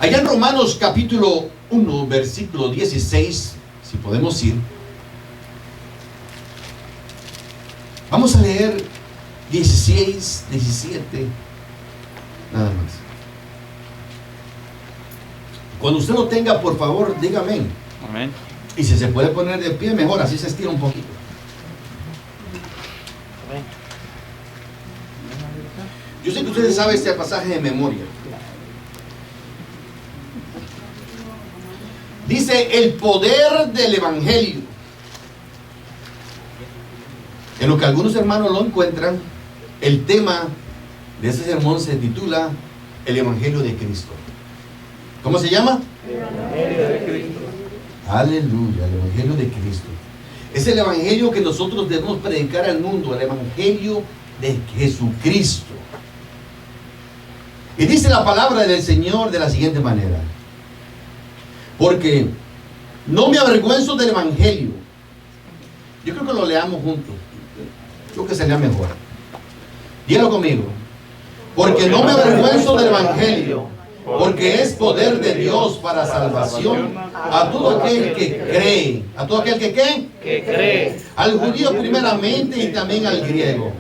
Allá en Romanos capítulo 1, versículo 16, si podemos ir. Vamos a leer 16, 17, nada más. Cuando usted lo tenga, por favor, dígame. Amén. Y si se puede poner de pie, mejor, así se estira un poquito. Amén. Yo sé que ustedes saben este pasaje de memoria. Dice el poder del evangelio. En lo que algunos hermanos lo encuentran, el tema de ese sermón se titula el evangelio de Cristo. ¿Cómo se llama? El evangelio de Cristo. Aleluya, el evangelio de Cristo. Es el evangelio que nosotros debemos predicar al mundo, el evangelio de Jesucristo. Y dice la palabra del Señor de la siguiente manera: porque no me avergüenzo del evangelio. Yo creo que lo leamos juntos. Creo que se lea mejor. Dígalo conmigo. Porque no me avergüenzo del evangelio, porque es poder de Dios para salvación a todo aquel que cree. ¿A todo aquel que qué? Que cree. Al judío primeramente y también al griego.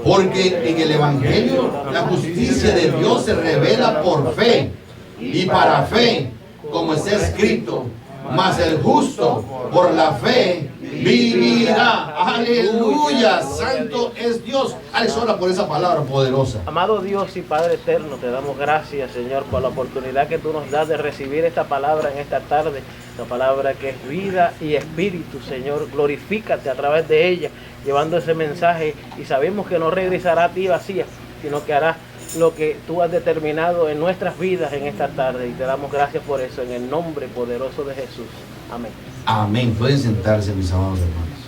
Porque en el evangelio la justicia de Dios se revela por fe y para fe, como está escrito: mas el justo por la fe vivirá. Aleluya, santo es Dios. Alex, ora por esa palabra poderosa. Amado Dios y Padre eterno, te damos gracias, Señor, por la oportunidad que tú nos das de recibir esta palabra en esta tarde. La palabra que es vida y espíritu, Señor. Glorifícate a través de ella, llevando ese mensaje, y sabemos que no regresará a ti vacía, sino que hará lo que tú has determinado en nuestras vidas en esta tarde, y te damos gracias por eso en el nombre poderoso de Jesús. Amén. Amén. Pueden sentarse, mis amados hermanos.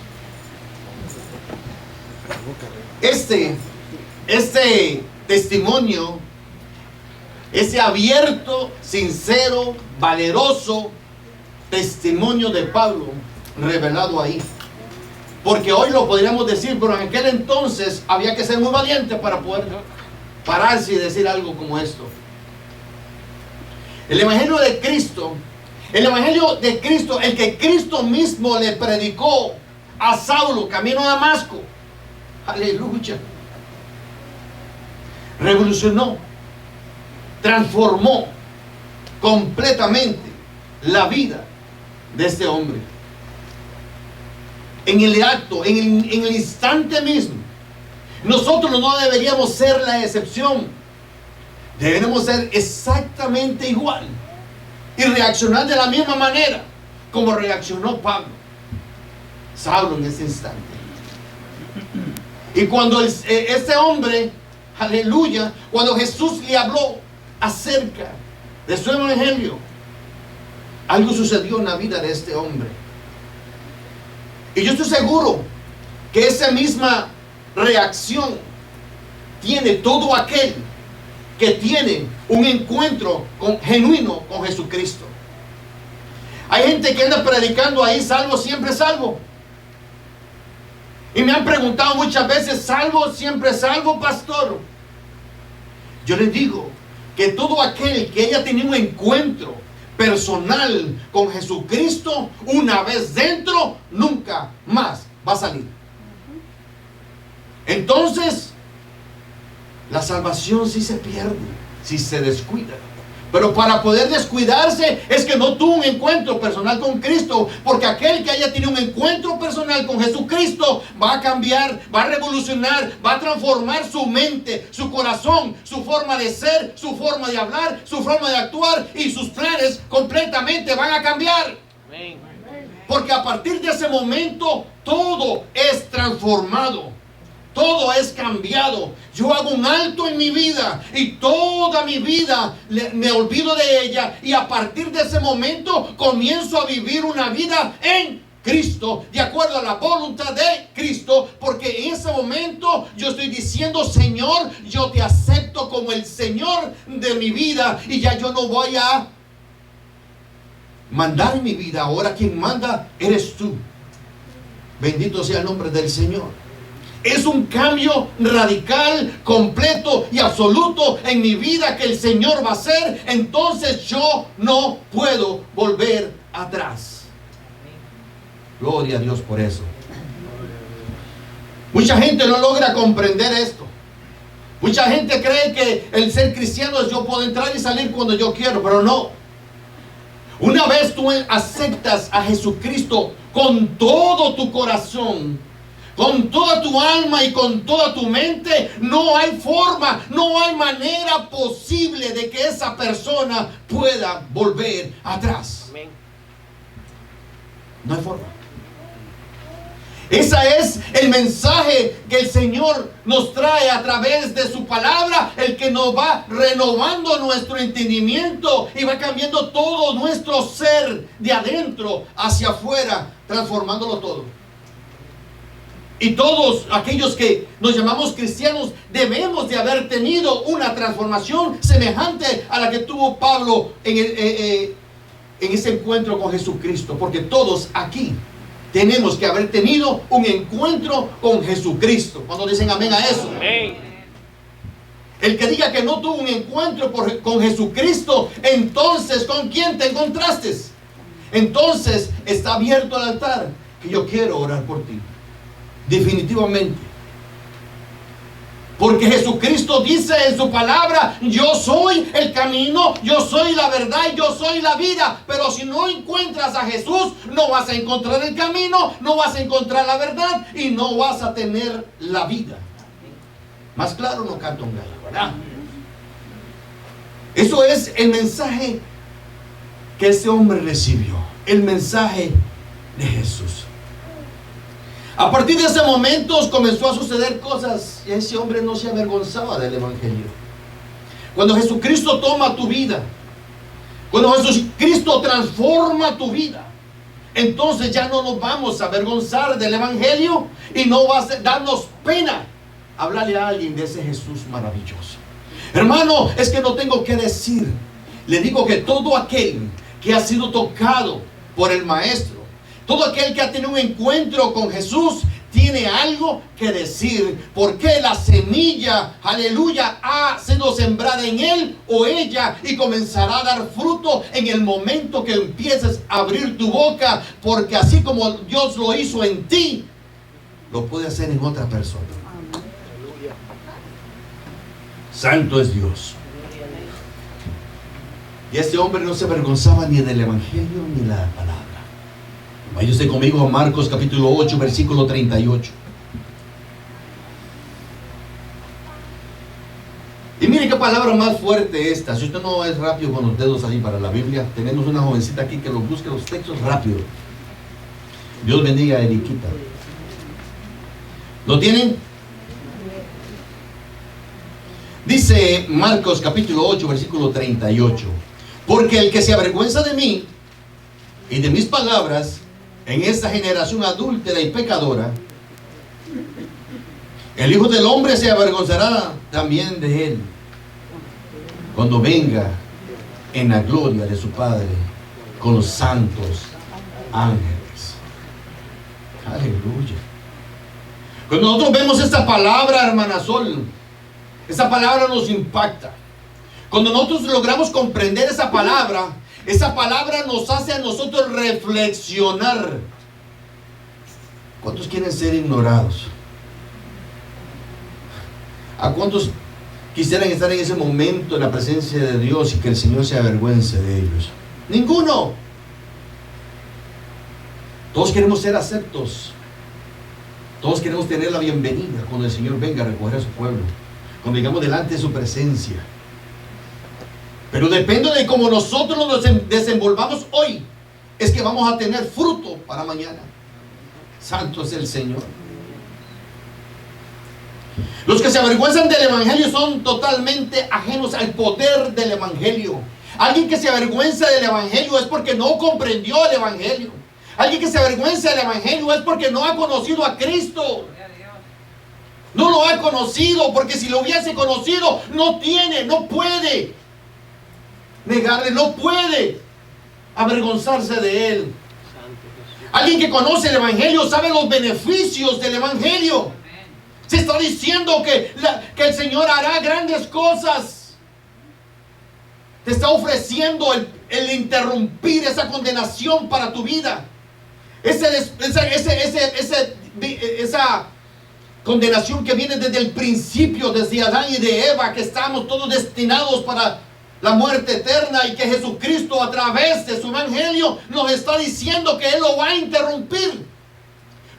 Este testimonio, ese abierto, sincero, valeroso testimonio de Pablo revelado ahí. Porque hoy lo podríamos decir, pero en aquel entonces había que ser muy valiente para poder pararse y decir algo como esto. El evangelio de Cristo, el que Cristo mismo le predicó a Saulo camino a Damasco, aleluya, revolucionó, transformó completamente la vida de este hombre. En el acto, en el instante mismo. Nosotros no deberíamos ser la excepción. Debemos ser exactamente igual y reaccionar de la misma manera como reaccionó Pablo, Saulo, en ese instante. Y cuando este hombre, aleluya, cuando Jesús le habló acerca de su evangelio, algo sucedió en la vida de este hombre. Y yo estoy seguro que esa misma reacción tiene todo aquel que tiene un encuentro genuino con Jesucristo. Hay gente que anda predicando ahí: salvo, siempre salvo. Y me han preguntado muchas veces: salvo, siempre salvo, pastor. Yo les digo que todo aquel que haya tenido un encuentro personal con Jesucristo, una vez dentro, nunca más va a salir. Entonces, la salvación sí se pierde si se descuida. Pero para poder descuidarse es que no tuvo un encuentro personal con Cristo. Porque aquel que haya tenido un encuentro personal con Jesucristo va a cambiar, va a revolucionar, va a transformar su mente, su corazón, su forma de ser, su forma de hablar, su forma de actuar, y sus planes completamente van a cambiar. Amén. Porque a partir de ese momento todo es transformado. Todo es cambiado. Yo hago un alto en mi vida y toda mi vida me olvido de ella, y a partir de ese momento comienzo a vivir una vida en Cristo, de acuerdo a la voluntad de Cristo, porque en ese momento yo estoy diciendo: Señor, yo te acepto como el Señor de mi vida, y ya yo no voy a mandar en mi vida. Ahora quien manda eres tú. Bendito sea el nombre del Señor. Es un cambio radical, completo y absoluto en mi vida que el Señor va a hacer. Entonces yo no puedo volver atrás. Gloria a Dios por eso. Mucha gente no logra comprender esto. Mucha gente cree que el ser cristiano es yo puedo entrar y salir cuando yo quiero, pero no. Una vez tú aceptas a Jesucristo con todo tu corazón, con toda tu alma y con toda tu mente, no hay forma, no hay manera posible de que esa persona pueda volver atrás. Amén. No hay forma. Ese es el mensaje que el Señor nos trae a través de su palabra, el que nos va renovando nuestro entendimiento y va cambiando todo nuestro ser de adentro hacia afuera, transformándolo todo. Y todos aquellos que nos llamamos cristianos debemos de haber tenido una transformación semejante a la que tuvo Pablo en ese encuentro con Jesucristo, porque todos aquí tenemos que haber tenido un encuentro con Jesucristo. Cuando dicen amén a eso. Amén. El que diga que no tuvo un encuentro con Jesucristo, entonces ¿con quién te encontraste? Entonces está abierto el altar, que yo quiero orar por ti. Definitivamente. Porque Jesucristo dice en su palabra: yo soy el camino, yo soy la verdad y yo soy la vida. Pero si no encuentras a Jesús, no vas a encontrar el camino, no vas a encontrar la verdad y no vas a tener la vida. Más claro no canta un gallo, ¿verdad? Eso es el mensaje que ese hombre recibió. El mensaje de Jesús. A partir de ese momento comenzó a suceder cosas y ese hombre no se avergonzaba del Evangelio. Cuando Jesucristo toma tu vida, cuando Jesucristo transforma tu vida, entonces ya no nos vamos a avergonzar del Evangelio y no va a darnos pena hablarle a alguien de ese Jesús maravilloso. Hermano, es que no tengo que decir. Le digo que todo aquel que ha sido tocado por el Maestro, todo aquel que ha tenido un encuentro con Jesús, tiene algo que decir, porque la semilla, aleluya, ha sido sembrada en él o ella y comenzará a dar fruto en el momento que empieces a abrir tu boca, porque así como Dios lo hizo en ti, lo puede hacer en otra persona. Santo es Dios. Y este hombre no se avergonzaba ni del Evangelio ni de la palabra. Váyase conmigo a Marcos capítulo 8, versículo 38. Y mire qué palabra más fuerte esta. Si usted no es rápido con los dedos ahí para la Biblia, tenemos una jovencita aquí que lo busque los textos rápido. Dios bendiga a Eriquita. ¿Lo tienen? Dice Marcos capítulo 8, versículo 38. Porque el que se avergüenza de mí y de mis palabras en esta generación adúltera y pecadora, el Hijo del Hombre se avergonzará también de él cuando venga en la gloria de su Padre con los santos ángeles. Aleluya. Cuando nosotros vemos esta palabra, hermana Sol, esa palabra nos impacta. Cuando nosotros logramos comprender esa palabra nos hace a nosotros reflexionar. ¿Cuántos quieren ser ignorados? ¿A cuántos quisieran estar en ese momento en la presencia de Dios y que el Señor se avergüence de ellos? Ninguno. Todos queremos ser aceptos. Todos queremos tener la bienvenida cuando el Señor venga a recoger a su pueblo, cuando llegamos delante de su presencia. Pero depende de cómo nosotros nos desenvolvamos hoy, es que vamos a tener fruto para mañana. Santo es el Señor. Los que se avergüenzan del Evangelio son totalmente ajenos al poder del Evangelio. Alguien que se avergüenza del Evangelio es porque no comprendió el Evangelio. Alguien que se avergüenza del Evangelio es porque no ha conocido a Cristo. No lo ha conocido, porque si lo hubiese conocido, no puede negarle, no puede avergonzarse de él. Alguien que conoce el Evangelio sabe los beneficios del Evangelio. Se está diciendo que el Señor hará grandes cosas. Te está ofreciendo el interrumpir esa condenación para tu vida. Esa condenación que viene desde el principio, desde Adán y de Eva, que estamos todos destinados para la muerte eterna, y que Jesucristo a través de su evangelio nos está diciendo que Él lo va a interrumpir.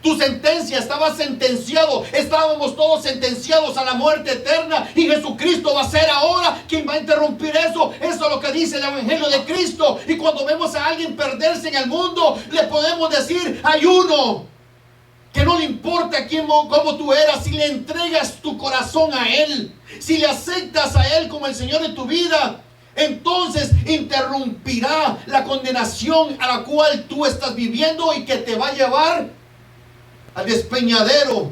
Tu sentencia, estaba sentenciado, estábamos todos sentenciados a la muerte eterna, y Jesucristo va a ser ahora quien va a interrumpir eso. Eso es lo que dice el evangelio de Cristo. Y cuando vemos a alguien perderse en el mundo, le podemos decir: hay uno que no le importa cómo tú eras, si le entregas tu corazón a Él, si le aceptas a Él como el Señor de tu vida, entonces interrumpirá la condenación a la cual tú estás viviendo, y que te va a llevar al despeñadero,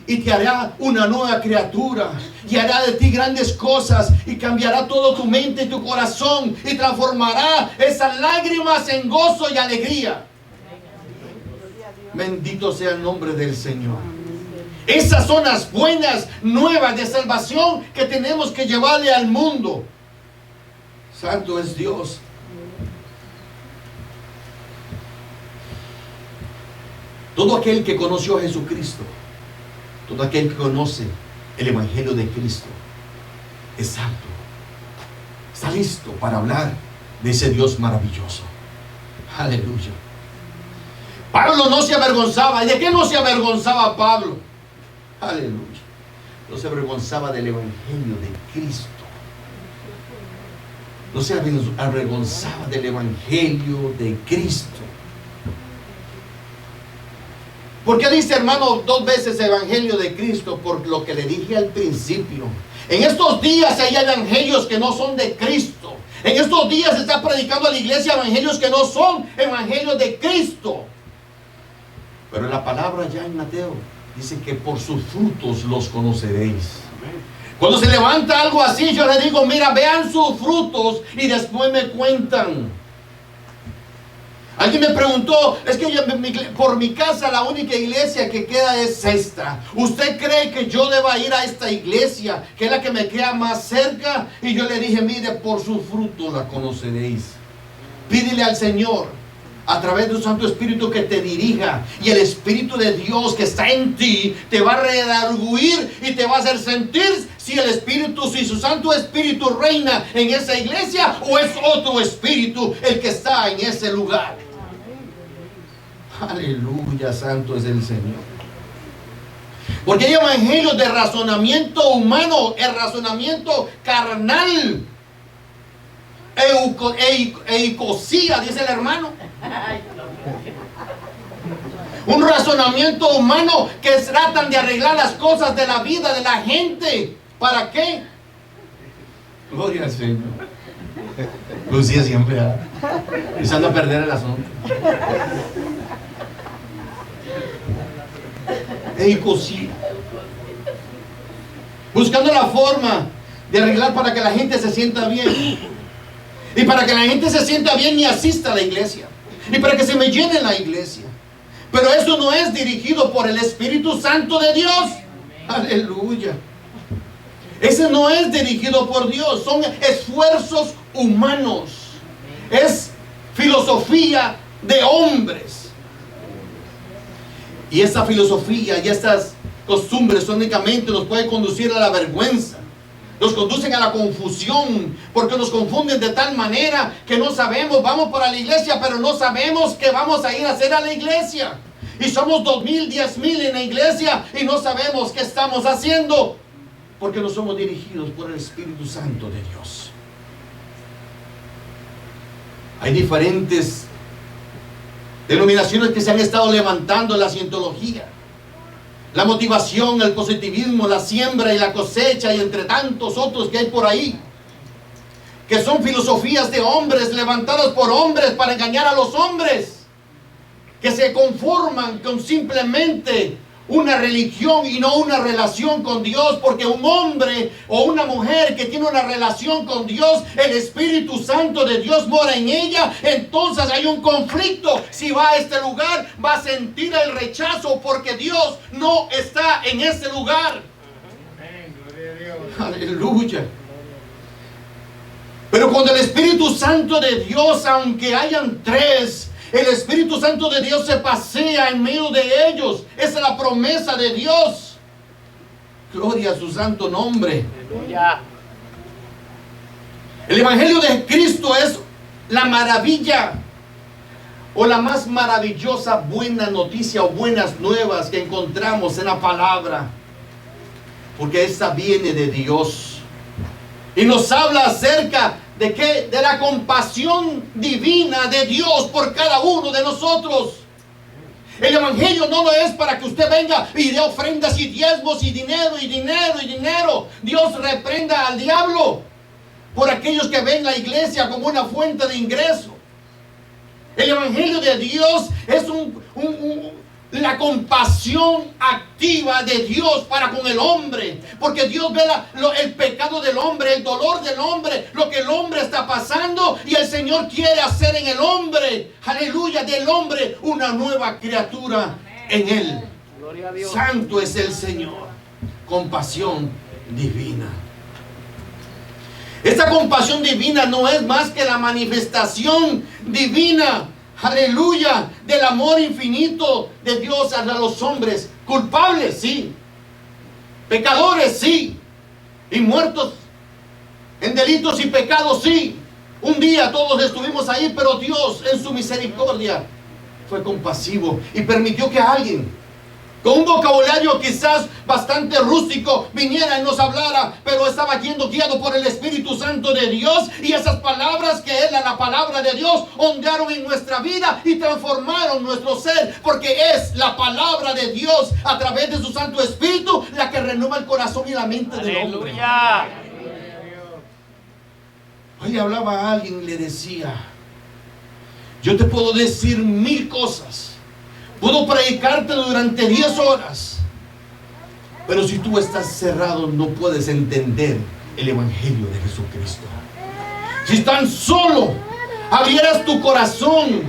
y te hará una nueva criatura, y hará de ti grandes cosas, y cambiará todo tu mente y tu corazón, y transformará esas lágrimas en gozo y alegría. Bendito sea el nombre del Señor. Esas son las buenas nuevas de salvación que tenemos que llevarle al mundo. Santo es Dios. Todo aquel que conoció a Jesucristo, todo aquel que conoce el evangelio de Cristo, es santo. Está listo para hablar de ese Dios maravilloso. Aleluya. Pablo no se avergonzaba. ¿Y de qué no se avergonzaba Pablo? Aleluya. No se avergonzaba del evangelio de Cristo. No se avergonzaba del evangelio de Cristo. ¿Por qué dice, hermano, 2 veces evangelio de Cristo? Por lo que le dije al principio. En estos días hay evangelios que no son de Cristo. En estos días se está predicando a la iglesia evangelios que no son evangelios de Cristo. Pero la palabra ya en Mateo dice que por sus frutos los conoceréis. Cuando se levanta algo así, yo le digo: mira, vean sus frutos y después me cuentan. Alguien me preguntó: es que por mi casa la única iglesia que queda es esta. ¿Usted cree que yo deba ir a esta iglesia, que es la que me queda más cerca? Y yo le dije: mire, por sus frutos la conoceréis. Pídele al Señor a través de su Santo Espíritu que te dirija, y el Espíritu de Dios que está en ti te va a redarguir y te va a hacer sentir si el Espíritu, si su Santo Espíritu reina en esa iglesia, o es otro espíritu el que está en ese lugar. Aleluya, santo es el Señor. Porque hay evangelios de razonamiento humano, el razonamiento carnal, eicosía, dice el hermano. Un razonamiento humano que tratan de arreglar las cosas de la vida de la gente. ¿Para qué? Gloria al Señor. Lucía siempre empezando a perder el asunto. Eicosía. Buscando la forma de arreglar para que la gente se sienta bien. Y para que la gente se sienta bien y asista a la iglesia. Y para que se me llene la iglesia. Pero eso no es dirigido por el Espíritu Santo de Dios. Aleluya. Ese no es dirigido por Dios. Son esfuerzos humanos. Es filosofía de hombres. Y esa filosofía y estas costumbres únicamente nos pueden conducir a la vergüenza. Nos conducen a la confusión, porque nos confunden de tal manera que no sabemos. Vamos para la iglesia, pero no sabemos qué vamos a ir a hacer a la iglesia. Y somos 2,000, 10,000 en la iglesia y no sabemos qué estamos haciendo, porque no somos dirigidos por el Espíritu Santo de Dios. Hay diferentes denominaciones que se han estado levantando en la cientología, la motivación, el positivismo, la siembra y la cosecha, y entre tantos otros que hay por ahí, que son filosofías de hombres levantadas por hombres para engañar a los hombres, que se conforman con simplemente una religión y no una relación con Dios, porque un hombre o una mujer que tiene una relación con Dios, el Espíritu Santo de Dios mora en ella, entonces hay un conflicto. Si va a este lugar, va a sentir el rechazo porque Dios no está en ese lugar. Aleluya. Pero cuando el Espíritu Santo de Dios, aunque hayan tres, el Espíritu Santo de Dios se pasea en medio de ellos. Esa es la promesa de Dios. Gloria a su santo nombre. Aleluya. El Evangelio de Cristo es la maravilla o la más maravillosa buena noticia o buenas nuevas que encontramos en la palabra. Porque esta viene de Dios. Y nos habla acerca ¿de qué? De la compasión divina de Dios por cada uno de nosotros. El Evangelio no lo es para que usted venga y dé ofrendas y diezmos y dinero y dinero y dinero. Dios reprenda al diablo por aquellos que ven la iglesia como una fuente de ingreso. El Evangelio de Dios es la compasión activa de Dios para con el hombre, porque Dios ve el pecado del hombre, el dolor del hombre, lo que el hombre está pasando, y el Señor quiere hacer en el hombre, aleluya, del hombre una nueva criatura en él. Gloria a Dios. Santo es el Señor. Compasión divina. Esta compasión divina no es más que la manifestación divina, aleluya, del amor infinito de Dios hacia los hombres. Culpables, sí. Pecadores, sí. Y muertos en delitos y pecados, sí. Un día todos estuvimos ahí, pero Dios en su misericordia fue compasivo y permitió que alguien con un vocabulario quizás bastante rústico viniera y nos hablara, pero estaba yendo guiado por el Espíritu Santo de Dios, y esas palabras que es la palabra de Dios ondearon en nuestra vida y transformaron nuestro ser, porque es la palabra de Dios a través de su Santo Espíritu la que renueva el corazón y la mente del hombre. Aleluya. Hoy le hablaba a alguien y le decía: yo te puedo decir 1000 cosas, puedo predicarte durante 10 horas, pero si tú estás cerrado no puedes entender el Evangelio de Jesucristo. Si tan solo abrieras tu corazón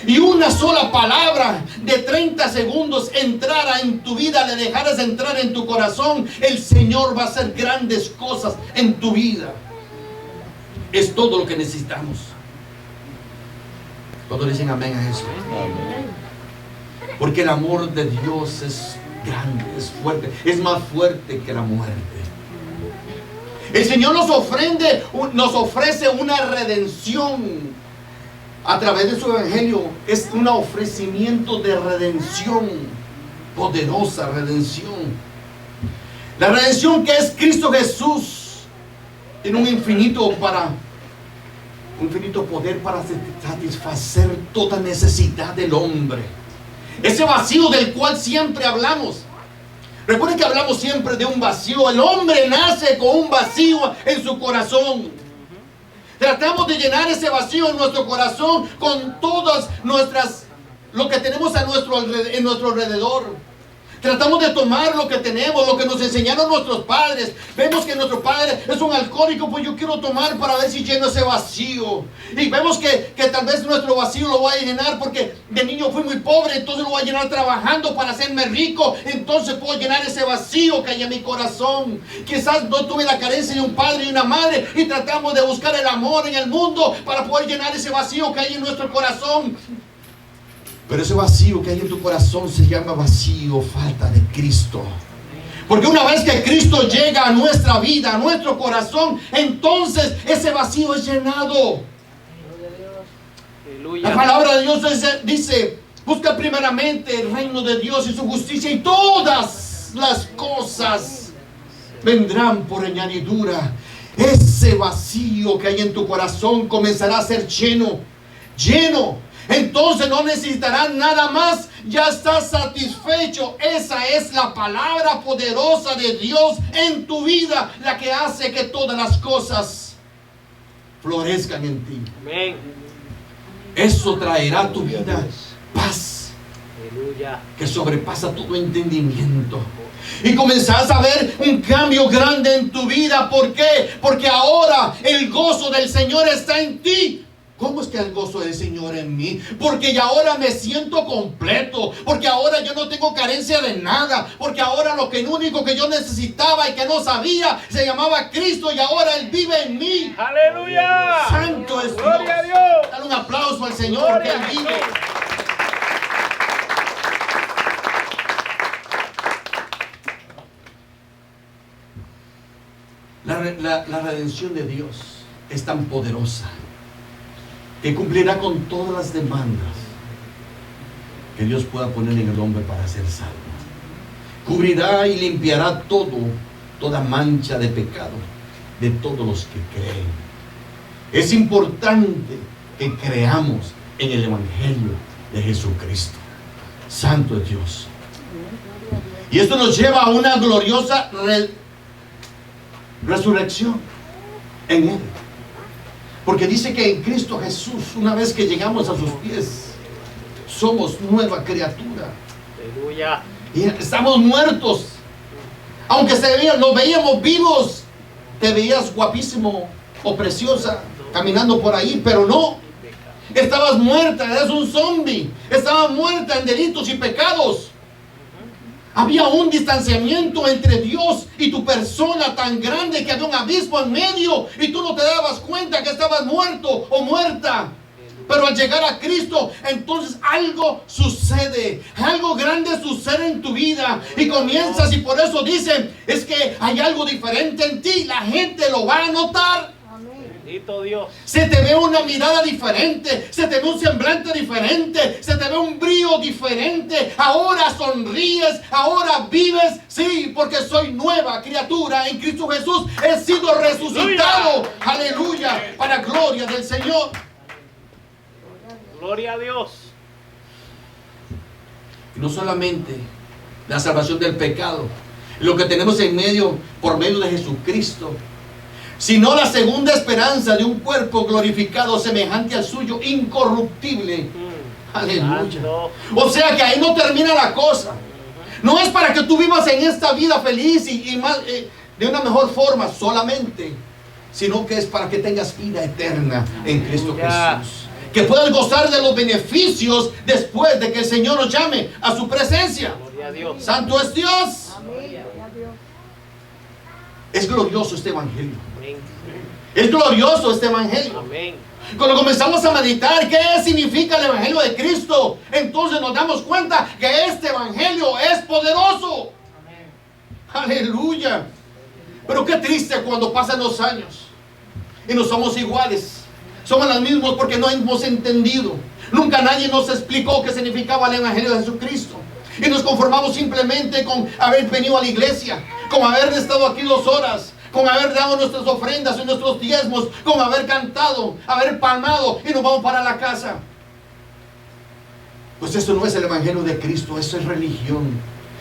y una sola palabra de 30 segundos entrara en tu vida, le dejaras entrar en tu corazón, el Señor va a hacer grandes cosas en tu vida. Es todo lo que necesitamos. Todos dicen amén a eso. Porque el amor de Dios es grande, es fuerte, es más fuerte que la muerte. El Señor nos ofrece una redención a través de su Evangelio. Es un ofrecimiento de redención, poderosa redención. La redención que es Cristo Jesús tiene un infinito poder para satisfacer toda necesidad del hombre. Ese vacío del cual siempre hablamos. Recuerden que hablamos siempre de un vacío. El hombre nace con un vacío en su corazón. Tratamos de llenar ese vacío en nuestro corazón con todas lo que tenemos en nuestro alrededor. Tratamos de tomar lo que tenemos, lo que nos enseñaron nuestros padres. Vemos que nuestro padre es un alcohólico, pues yo quiero tomar para ver si lleno ese vacío. Y vemos que tal vez nuestro vacío lo voy a llenar porque de niño fui muy pobre, entonces lo voy a llenar trabajando para hacerme rico. Entonces puedo llenar ese vacío que hay en mi corazón. Quizás no tuve la carencia de un padre y una madre y tratamos de buscar el amor en el mundo para poder llenar ese vacío que hay en nuestro corazón. Pero ese vacío que hay en tu corazón se llama vacío, falta de Cristo. Porque una vez que Cristo llega a nuestra vida, a nuestro corazón, entonces ese vacío es llenado. La palabra de Dios dice: busca primeramente el reino de Dios y su justicia, y todas las cosas vendrán por añadidura. Ese vacío que hay en tu corazón comenzará a ser lleno. Entonces no necesitarás nada más, ya estás satisfecho. Esa es la palabra poderosa de Dios en tu vida, la que hace que todas las cosas florezcan en ti. Amén. Eso traerá a tu vida paz, Aleluya. que sobrepasa todo entendimiento. Y comenzás a ver un cambio grande en tu vida. ¿Por qué? Porque ahora el gozo del Señor está en ti. ¿Cómo es que el gozo del Señor en mí? Porque ya ahora me siento completo. Porque ahora yo no tengo carencia de nada. Porque ahora lo único que yo necesitaba y que no sabía se llamaba Cristo, y ahora Él vive en mí. Aleluya. Santo es Dios. Gloria a Dios. Dale un aplauso al Señor, que Gloria Él a vive. Jesús. La redención de Dios es tan poderosa que cumplirá con todas las demandas que Dios pueda poner en el hombre para ser salvo. Cubrirá y limpiará toda mancha de pecado de todos los que creen. Es importante que creamos en el Evangelio de Jesucristo. Santo es Dios. Y esto nos lleva a una gloriosa resurrección en Él. Porque dice que en Cristo Jesús, una vez que llegamos a sus pies, somos nueva criatura. Aleluya. Y estamos muertos. Aunque nos veíamos vivos, te veías guapísimo o preciosa caminando por ahí, pero no. Estabas muerta, eras un zombie. Estabas muerta en delitos y pecados. Había un distanciamiento entre Dios y tu persona tan grande que había un abismo en medio, y tú no te dabas cuenta que estabas muerto o muerta. Pero al llegar a Cristo, entonces algo sucede, algo grande sucede en tu vida, y comienzas, y por eso dicen, es que hay algo diferente en ti. La gente lo va a notar. Bendito Dios. Se te ve una mirada diferente, se te ve un semblante diferente, se te ve un brillo diferente. Ahora sonríes, ahora vives. Sí, porque soy nueva criatura en Cristo Jesús. He sido resucitado. Aleluya, para gloria del Señor. Gloria a Dios. Y no solamente la salvación del pecado, lo que tenemos en medio, por medio de Jesucristo, sino la segunda esperanza de un cuerpo glorificado semejante al suyo, incorruptible. Aleluya. O sea que ahí no termina la cosa. No es para que tú vivas en esta vida feliz y más, de una mejor forma solamente, sino que es para que tengas vida eterna en Cristo Jesús. Que puedas gozar de los beneficios después de que el Señor nos llame a su presencia. Gloria a Dios. Santo es Dios. Amén. Es glorioso este evangelio. Amén. Es glorioso este evangelio. Amén. Cuando comenzamos a meditar qué significa el evangelio de Cristo, entonces nos damos cuenta que este evangelio es poderoso. Aleluya. Pero qué triste cuando pasan los años y no somos iguales. Somos los mismos porque no hemos entendido. Nunca nadie nos explicó qué significaba el evangelio de Jesucristo. Y nos conformamos simplemente con haber venido a la iglesia, con haber estado aquí 2 horas, con haber dado nuestras ofrendas y nuestros diezmos, con haber cantado, haber palmado y nos vamos para la casa. Pues eso no es el evangelio de Cristo, eso es religión.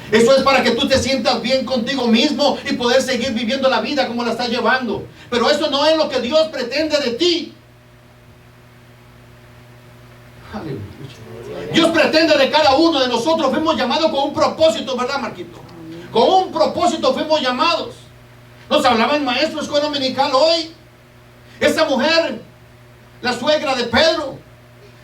Eso es para que tú te sientas bien contigo mismo y poder seguir viviendo la vida como la estás llevando. Pero eso no es lo que Dios pretende de ti. Aleluya. Dios pretende de cada uno de nosotros. Fuimos llamados con un propósito, ¿verdad, Marquito? Con un propósito fuimos llamados. Nos hablaba el maestro de escuela dominical hoy. Esa mujer, la suegra de Pedro,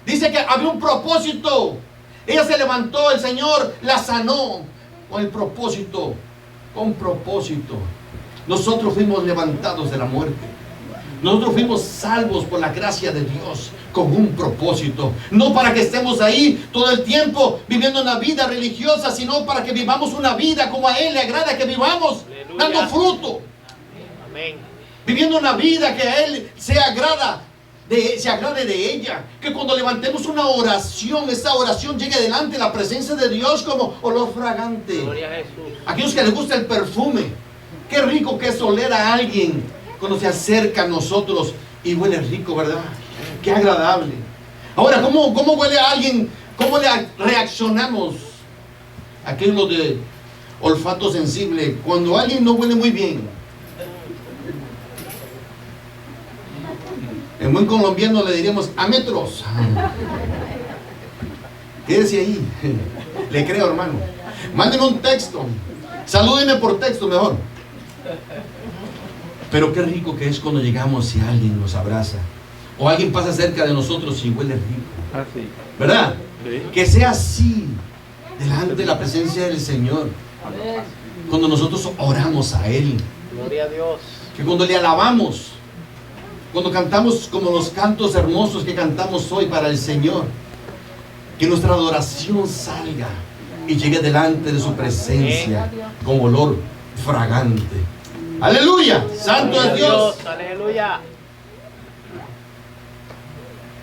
dice que había un propósito. Ella se levantó, el Señor la sanó con el propósito. Con propósito. Nosotros fuimos levantados de la muerte. Nosotros fuimos salvos por la gracia de Dios con un propósito. No para que estemos ahí todo el tiempo viviendo una vida religiosa, sino para que vivamos una vida como a Él le agrada que vivamos. Aleluya. Dando fruto. Amén. Viviendo una vida que a Él se agrade de ella. Que cuando levantemos una oración, esa oración llegue delante de la presencia de Dios como olor fragante. Gloria a Jesús. Aquellos que les gusta el perfume. Qué rico que es oler a alguien cuando se acerca a nosotros y huele rico, ¿verdad? Qué agradable. Ahora, ¿cómo huele a alguien? ¿Cómo le reaccionamos? Aquello de olfato sensible. Cuando alguien no huele muy bien. En buen colombiano le diríamos a metros. Quédese ahí. Le creo, hermano. Mándeme un texto. Salúdeme por texto mejor. Pero qué rico que es cuando llegamos y alguien nos abraza. O alguien pasa cerca de nosotros y huele rico. ¿Verdad? Sí. Que sea así delante de la presencia del Señor. Cuando nosotros oramos a Él. Gloria a Dios. Que cuando le alabamos. Cuando cantamos como los cantos hermosos que cantamos hoy para el Señor. Que nuestra adoración salga y llegue delante de su presencia con olor fragante. Aleluya, santo es Dios. Aleluya.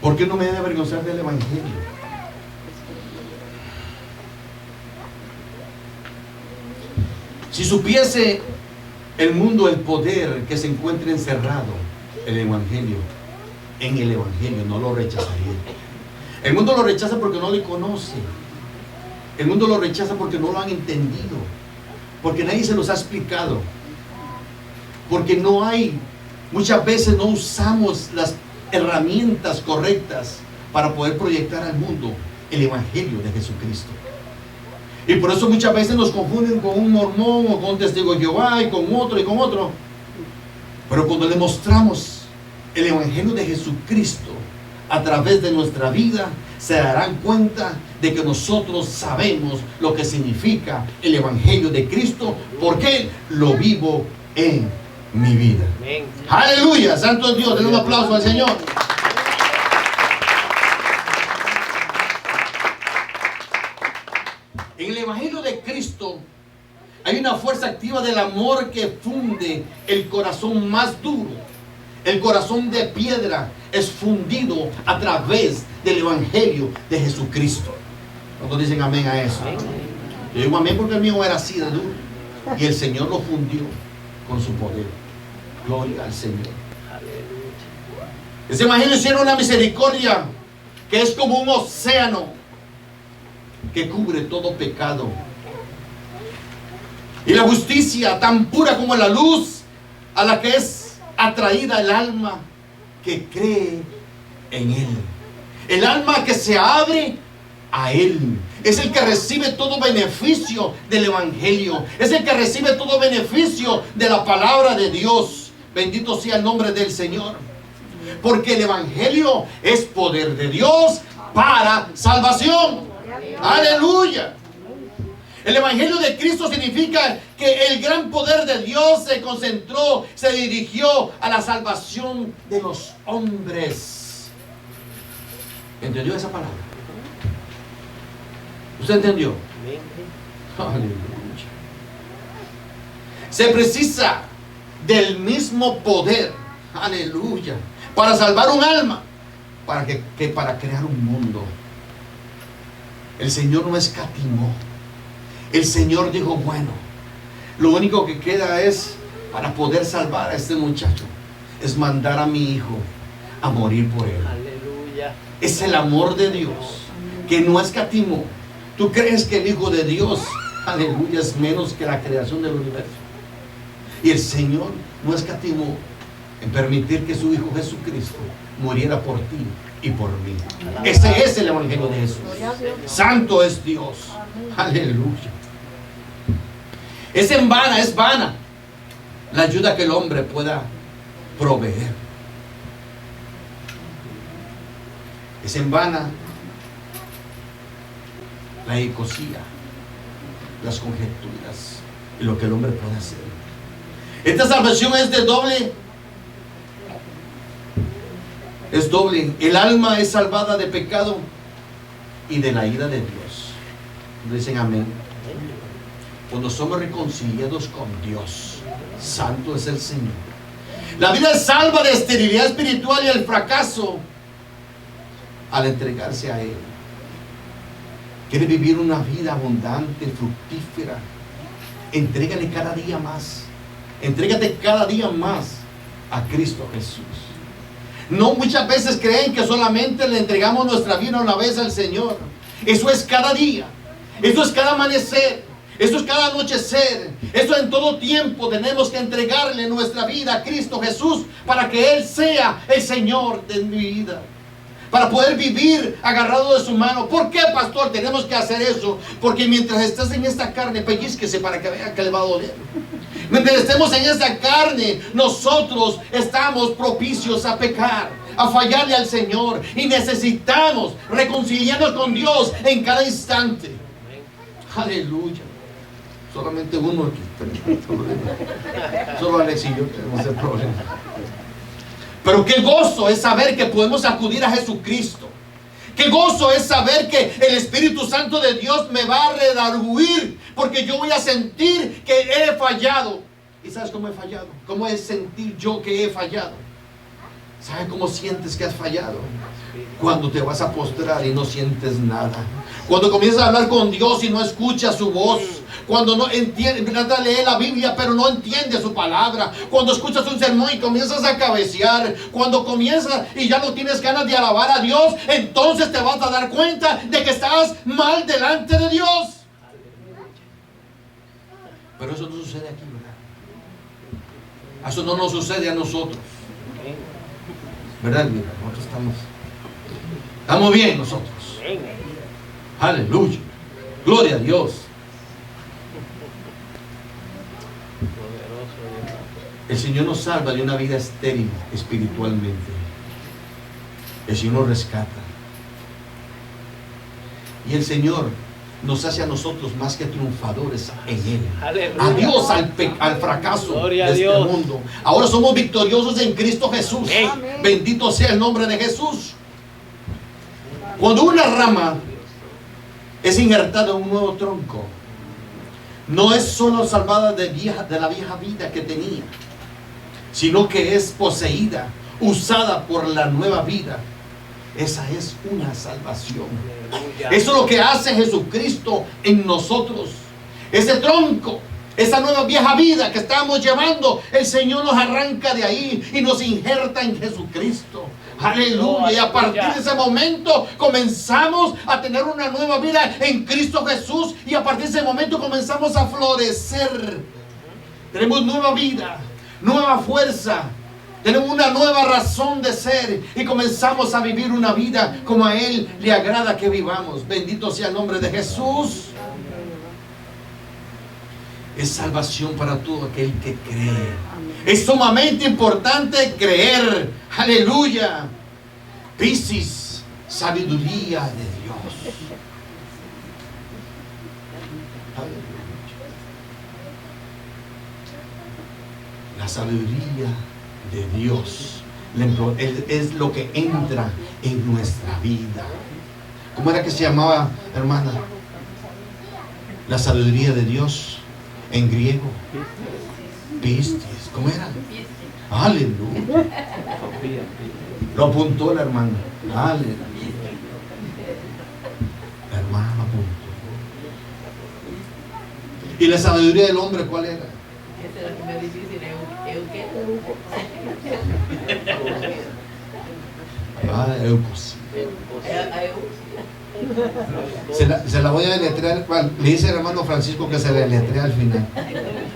¿Por qué no me debe avergonzar del Evangelio? Si supiese el mundo el poder que se encuentra encerrado en el Evangelio no lo rechazaría. El mundo lo rechaza porque no le conoce. El mundo lo rechaza porque no lo han entendido. Porque nadie se los ha explicado. Porque no hay, muchas veces no usamos las herramientas correctas para poder proyectar al mundo el Evangelio de Jesucristo. Y por eso muchas veces nos confunden con un mormón o con un testigo de Jehová y con otro y con otro. Pero cuando le mostramos el Evangelio de Jesucristo a través de nuestra vida, se darán cuenta de que nosotros sabemos lo que significa el Evangelio de Cristo, porque lo vivo en mi vida. Amén. Aleluya, santo es Dios. Denle un aplauso al Señor. En el Evangelio de Cristo hay una fuerza activa del amor que funde el corazón más duro. El corazón de piedra es fundido a través del Evangelio de Jesucristo. ¿Cuántos dicen amén a eso? Yo digo amén porque el mío era así de duro. Y el Señor lo fundió con su poder. Gloria al Señor. Ese Evangelio hicieron una misericordia que es como un océano que cubre todo pecado. Y la justicia tan pura como la luz a la que es atraída el alma que cree en Él. El alma que se abre a Él es el que recibe todo beneficio del Evangelio. Es el que recibe todo beneficio de la palabra de Dios. Bendito sea el nombre del Señor. Porque el Evangelio es poder de Dios para salvación. Aleluya. El Evangelio de Cristo significa que el gran poder de Dios se concentró, se dirigió a la salvación de los hombres. ¿Entendió esa palabra? ¿Usted entendió? Aleluya. Se precisa del mismo poder, aleluya, para salvar un alma, que para crear un mundo. El Señor no escatimó. El Señor dijo, bueno, lo único que queda es, para poder salvar a este muchacho, es mandar a mi hijo a morir por él. Aleluya. Es el amor de Dios que no escatimó. ¿Tú crees que el Hijo de Dios, aleluya, es menos que la creación del universo? Y el Señor no escatimó en permitir que su Hijo Jesucristo muriera por ti y por mí. Ese es el Evangelio de Jesús. Santo es Dios. Aleluya. Es vana la ayuda que el hombre pueda proveer. Es en vana la ecosía, las conjeturas y lo que el hombre puede hacer. Esta salvación es doble. El alma es salvada de pecado y de la ira de Dios. Dicen amén. Cuando somos reconciliados con Dios, santo es el Señor. La vida es salva de esterilidad espiritual y el fracaso al entregarse a Él. ¿Quiere vivir una vida abundante, fructífera? Entrégale cada día más. Entrégate cada día más a Cristo Jesús. No muchas veces creen que solamente le entregamos nuestra vida una vez al Señor. Eso es cada día. Eso es cada amanecer. Eso es cada anochecer. Eso en todo tiempo tenemos que entregarle nuestra vida a Cristo Jesús para que Él sea el Señor de mi vida. para poder vivir agarrado de su mano. ¿Por qué, pastor, tenemos que hacer eso? Porque mientras estás en esta carne, pellizquese para que vea que le va a doler. Mientras estemos en esta carne, nosotros estamos propicios a pecar, a fallarle al Señor, y necesitamos reconciliarnos con Dios en cada instante. Aleluya. Solamente uno aquí. Solo Alex y yo tenemos el problema. Pero qué gozo es saber que podemos acudir a Jesucristo. Qué gozo es saber que el Espíritu Santo de Dios me va a redarguir, porque yo voy a sentir que he fallado. ¿Y sabes cómo he fallado? ¿Cómo es sentir yo que he fallado? ¿Sabes cómo sientes que has fallado? Cuando te vas a postrar y no sientes nada. Cuando comienzas a hablar con Dios y no escuchas su voz. Cuando no entiendes, lee la Biblia pero no entiendes su palabra. Cuando escuchas un sermón y comienzas a cabecear. Cuando comienzas y ya no tienes ganas de alabar a Dios, entonces te vas a dar cuenta de que estás mal delante de Dios. Pero eso no sucede aquí, ¿verdad? Eso no nos sucede a nosotros. ¿Verdad? Nosotros estamos bien nosotros. Aleluya. Gloria a Dios. El Señor nos salva de una vida estéril espiritualmente. El Señor nos rescata. Y el Señor nos hace a nosotros más que triunfadores en Él. Aleluya. Adiós al fracaso Gloria de a Dios. este mundo. Ahora somos victoriosos en Cristo Jesús. Amén. Bendito sea el nombre de Jesús. Cuando una rama es injertada en un nuevo tronco, no es solo salvada de la vieja vida que tenía, sino que es poseída, usada por la nueva vida. Esa es una salvación. Eso es lo que hace Jesucristo en nosotros. Ese tronco, esa nueva vieja vida que estamos llevando, el Señor nos arranca de ahí y nos injerta en Jesucristo. Aleluya. Y a partir de ese momento comenzamos a tener una nueva vida en Cristo Jesús. Y a partir de ese momento comenzamos a florecer. Tenemos nueva vida, nueva fuerza. Tenemos una nueva razón de ser. Y comenzamos a vivir una vida como a Él le agrada que vivamos. Bendito sea el nombre de Jesús. Es salvación para todo aquel que cree. Es sumamente importante creer. Aleluya. Piscis, sabiduría de Dios. Aleluya. La sabiduría de Dios es lo que entra en nuestra vida. ¿Cómo era que se llamaba, hermana? La sabiduría de Dios en griego. Piscis. ¿Cómo era? Aleluya. Lo apuntó la hermana. Aleluya. La hermana lo apuntó. ¿Y la sabiduría del hombre cuál era? Esa es la que me difícil. Eucos. Se la voy a deletrear. Le dice el hermano Francisco que se le deletrea al final.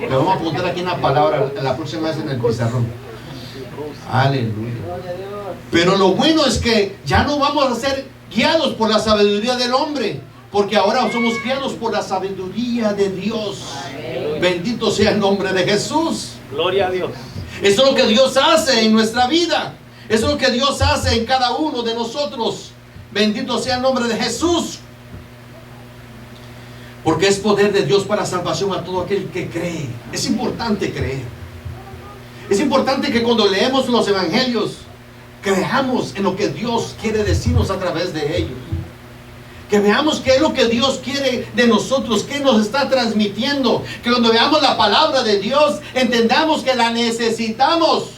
Le vamos a apuntar aquí una palabra la próxima vez en el pizarrón. Aleluya. Pero lo bueno es que ya no vamos a ser guiados por la sabiduría del hombre, porque ahora somos guiados por la sabiduría de Dios. Bendito sea el nombre de Jesús. Gloria a Dios. Eso es lo que Dios hace en nuestra vida. Eso es lo que Dios hace en cada uno de nosotros. Bendito sea el nombre de Jesús. Porque es poder de Dios para salvación a todo aquel que cree. Es importante creer. Es importante que cuando leemos los evangelios, creamos en lo que Dios quiere decirnos a través de ellos. Que veamos qué es lo que Dios quiere de nosotros, qué nos está transmitiendo. Que cuando veamos la palabra de Dios, entendamos que la necesitamos.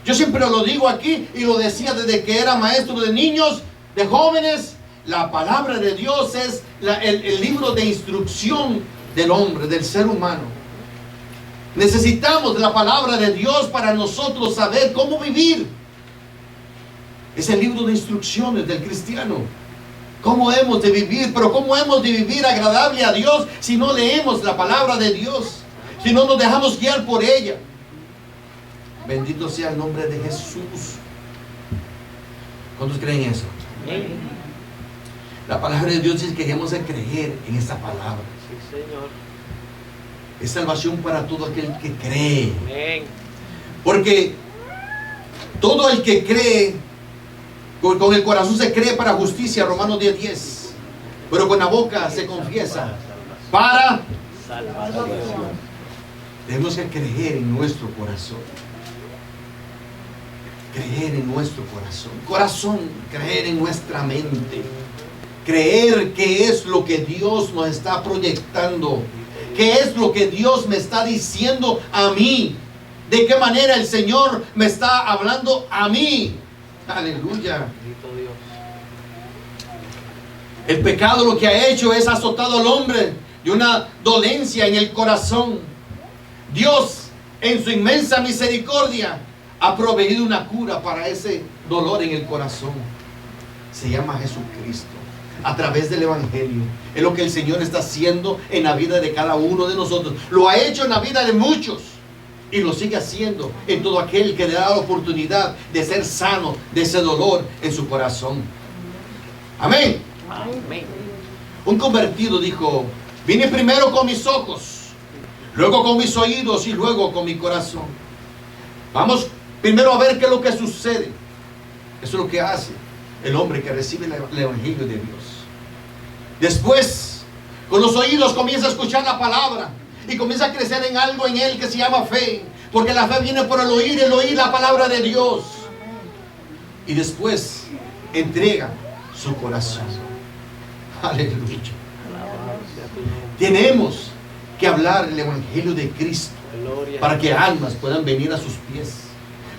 Yo siempre lo digo aquí y lo decía desde que era maestro de niños, de jóvenes. La palabra de Dios es el libro de instrucción del hombre, del ser humano. Necesitamos la palabra de Dios para nosotros saber cómo vivir. Es el libro de instrucciones del cristiano. ¿Cómo hemos de vivir? Pero ¿cómo hemos de vivir agradable a Dios si no leemos la palabra de Dios? Si no nos dejamos guiar por ella. Bendito sea el nombre de Jesús. ¿Cuántos creen eso? La palabra de Dios dice que debemos de creer en esta palabra. Sí, Señor. Es salvación para todo aquel que cree. Amén. Porque todo el que cree, con el corazón se cree para justicia, Romanos 10:10. Pero con la boca se confiesa para salvación. Tenemos que creer en nuestro corazón. Creer en nuestro corazón. Corazón, creer en nuestra mente. Creer qué es lo que Dios nos está proyectando. ¿Qué es lo que Dios me está diciendo a mí? ¿De qué manera el Señor me está hablando a mí? Aleluya. Bendito Dios. El pecado lo que ha hecho es azotado al hombre de una dolencia en el corazón. Dios, en su inmensa misericordia, ha proveído una cura para ese dolor en el corazón. Se llama Jesucristo. A través del Evangelio. Es lo que el Señor está haciendo en la vida de cada uno de nosotros. Lo ha hecho en la vida de muchos. Y lo sigue haciendo en todo aquel que le da la oportunidad de ser sano de ese dolor en su corazón. Amén. Amén. Un convertido dijo: vine primero con mis ojos, luego con mis oídos y luego con mi corazón. Vamos primero a ver qué es lo que sucede. Eso es lo que hace el hombre que recibe el Evangelio de Dios. Después, con los oídos comienza a escuchar la palabra y comienza a crecer en algo en él que se llama fe, porque la fe viene por el oír la palabra de Dios. Y después entrega su corazón. Aleluya. Alabanza a tu nombre. Tenemos que hablar el Evangelio de Cristo Gloria. para que almas puedan venir a sus pies,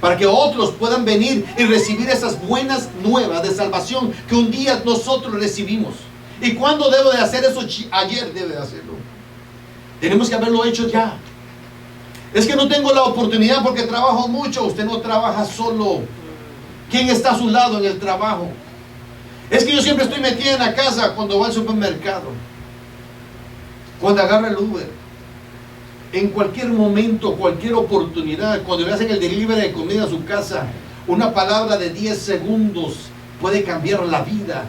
para que otros puedan venir y recibir esas buenas nuevas de salvación que un día nosotros recibimos. ¿Y cuándo debo de hacer eso? Ayer debe de hacerlo. Tenemos que haberlo hecho ya. Es que no tengo la oportunidad porque trabajo mucho. Usted no trabaja solo. ¿Quién está a su lado en el trabajo? Es que yo siempre estoy metida en la casa cuando va al supermercado, cuando agarra el Uber, en cualquier momento, cualquier oportunidad, cuando le hacen el delivery de comida a su casa. Una palabra de 10 segundos puede cambiar la vida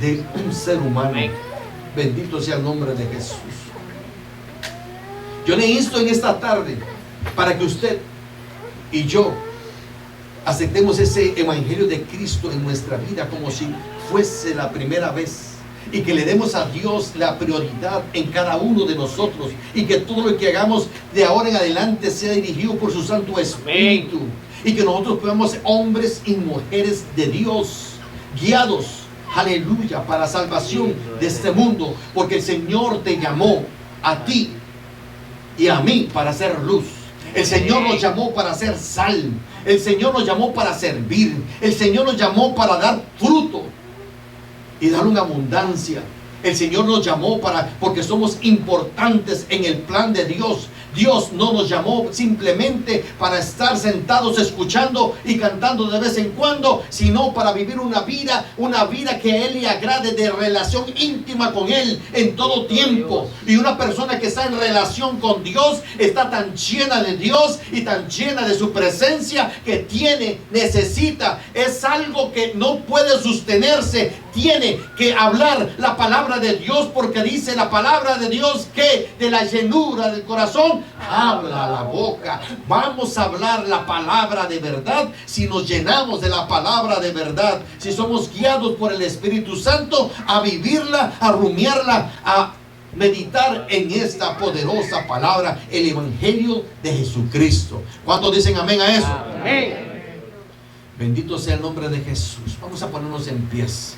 de un ser humano. Amén. Bendito sea el nombre de Jesús. Yo le insto en esta tarde para que usted y yo aceptemos ese Evangelio de Cristo en nuestra vida como si fuese la primera vez, y que le demos a Dios la prioridad en cada uno de nosotros, y que todo lo que hagamos de ahora en adelante sea dirigido por su Santo Espíritu. Amén. Y que nosotros podamos ser hombres y mujeres de Dios, guiados, aleluya, para salvación de este mundo, porque el Señor te llamó a ti y a mí para hacer luz. El Señor nos llamó para hacer sal. El Señor nos llamó para servir. El Señor nos llamó para dar fruto y dar una abundancia. El Señor nos llamó porque somos importantes en el plan de Dios. Dios no nos llamó simplemente para estar sentados escuchando y cantando de vez en cuando, sino para vivir una vida que a Él le agrade, de relación íntima con Él en todo tiempo. Y una persona que está en relación con Dios está tan llena de Dios y tan llena de su presencia que necesita, es algo que no puede sostenerse. Tiene que hablar la palabra de Dios, porque dice la palabra de Dios que de la llenura del corazón habla la boca. Vamos a hablar la palabra de verdad si nos llenamos de la palabra de verdad, si somos guiados por el Espíritu Santo a vivirla, a rumiarla, a meditar en esta poderosa palabra, el Evangelio de Jesucristo. ¿Cuántos dicen amén a eso? Amén. Bendito sea el nombre de Jesús. Vamos a ponernos en pies.